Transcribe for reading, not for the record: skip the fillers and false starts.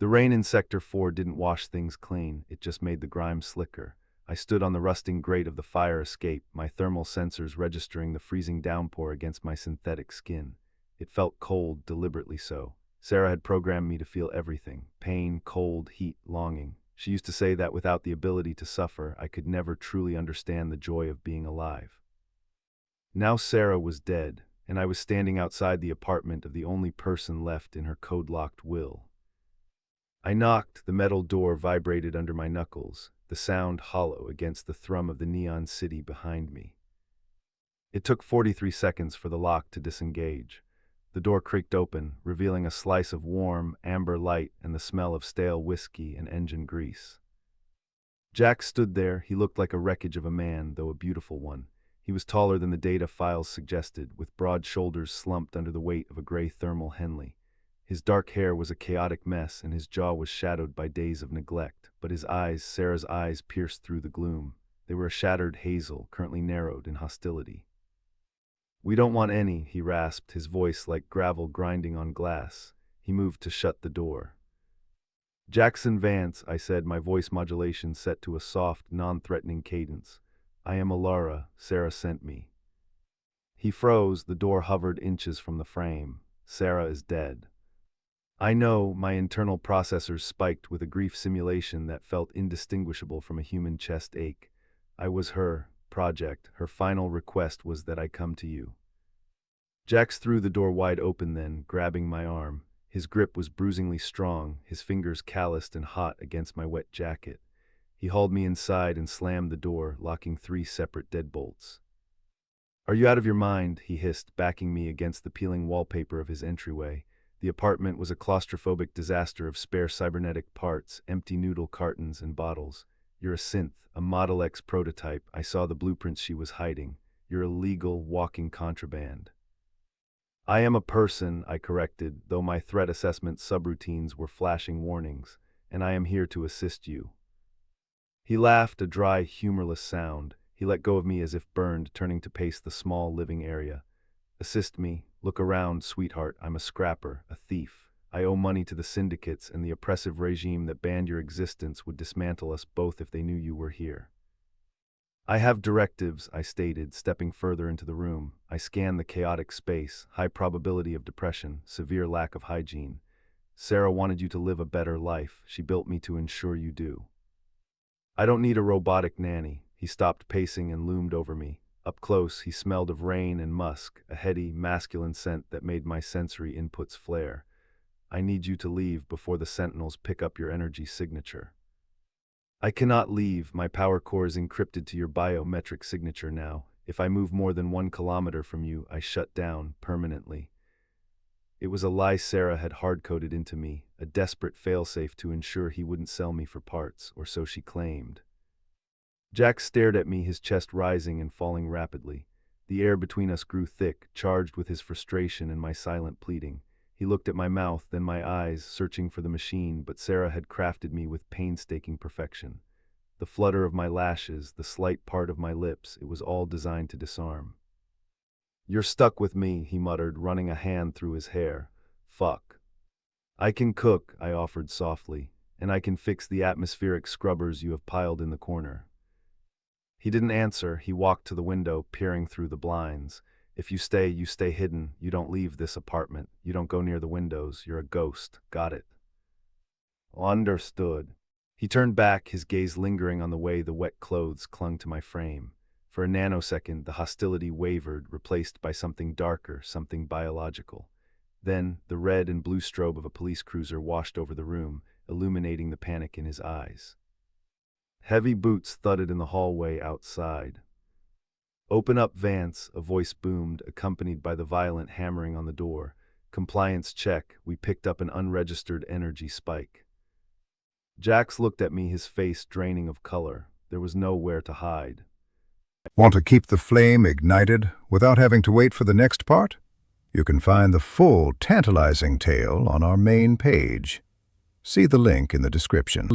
The rain in Sector 4 didn't wash things clean, it just made the grime slicker. I stood on the rusting grate of the fire escape, my thermal sensors registering the freezing downpour against my synthetic skin. It felt cold, deliberately so. Sarah had programmed me to feel everything: pain, cold, heat, longing. She used to say that without the ability to suffer, I could never truly understand the joy of being alive. Now Sarah was dead, and I was standing outside the apartment of the only person left in her code-locked will. I knocked, the metal door vibrated under my knuckles, the sound hollow against the thrum of the neon city behind me. It took 43 seconds for the lock to disengage. The door creaked open, revealing a slice of warm, amber light and the smell of stale whiskey and engine grease. Jack stood there. He looked like a wreckage of a man, though a beautiful one. He was taller than the data files suggested, with broad shoulders slumped under the weight of a gray thermal Henley. His dark hair was a chaotic mess, and his jaw was shadowed by days of neglect, but his eyes, Sarah's eyes, pierced through the gloom. They were a shattered hazel, currently narrowed in hostility. "We don't want any," he rasped, his voice like gravel grinding on glass. He moved to shut the door. "Jackson Vance," I said, my voice modulation set to a soft, non-threatening cadence. "I am Elara. Sarah sent me." He froze, the door hovered inches from the frame. "Sarah is dead." I know, my internal processors spiked with a grief simulation that felt indistinguishable from a human chest ache. I was her project. Her final request was that I come to you. Jax threw the door wide open then, grabbing my arm. His grip was bruisingly strong, his fingers calloused and hot against my wet jacket. He hauled me inside and slammed the door, locking 3 separate deadbolts. "Are you out of your mind?" he hissed, backing me against the peeling wallpaper of his entryway. The apartment was a claustrophobic disaster of spare cybernetic parts, empty noodle cartons, and bottles. "You're a synth, a Model X prototype. I saw the blueprints she was hiding. You're illegal, walking contraband." "I am a person," I corrected, though my threat assessment subroutines were flashing warnings, "and I am here to assist you." He laughed, a dry, humorless sound. He let go of me as if burned, turning to pace the small living area. "Assist me? Look around, sweetheart. I'm a scrapper, a thief. I owe money to the syndicates, and the oppressive regime that banned your existence would dismantle us both if they knew you were here." "I have directives," I stated, stepping further into the room. I scanned the chaotic space, high probability of depression, severe lack of hygiene. "Sarah wanted you to live a better life. She built me to ensure you do." "I don't need a robotic nanny." He stopped pacing and loomed over me. Up close, he smelled of rain and musk, a heady, masculine scent that made my sensory inputs flare. "I need you to leave before the Sentinels pick up your energy signature." "I cannot leave. My power core is encrypted to your biometric signature now. If I move more than 1 kilometer from you, I shut down permanently." It was a lie Sarah had hard-coded into me, a desperate failsafe to ensure he wouldn't sell me for parts, or so she claimed. Jack stared at me, his chest rising and falling rapidly. The air between us grew thick, charged with his frustration and my silent pleading. He looked at my mouth, then my eyes, searching for the machine, but Sarah had crafted me with painstaking perfection. The flutter of my lashes, the slight part of my lips, it was all designed to disarm. "You're stuck with me," he muttered, running a hand through his hair. "Fuck." "I can cook," I offered softly, "and I can fix the atmospheric scrubbers you have piled in the corner." He didn't answer. He walked to the window, peering through the blinds. "If you stay hidden. You don't leave this apartment. You don't go near the windows. You're a ghost. Got it?" "Understood." He turned back, his gaze lingering on the way the wet clothes clung to my frame. For a nanosecond, the hostility wavered, replaced by something darker, something biological. Then, the red and blue strobe of a police cruiser washed over the room, illuminating the panic in his eyes. Heavy boots thudded in the hallway outside. "Open up, Vance," a voice boomed, accompanied by the violent hammering on the door. "Compliance check. We picked up an unregistered energy spike." Jax looked at me, his face draining of color. There was nowhere to hide. Want to keep the flame ignited without having to wait for the next part? You can find the full, tantalizing tale on our main page. See the link in the description.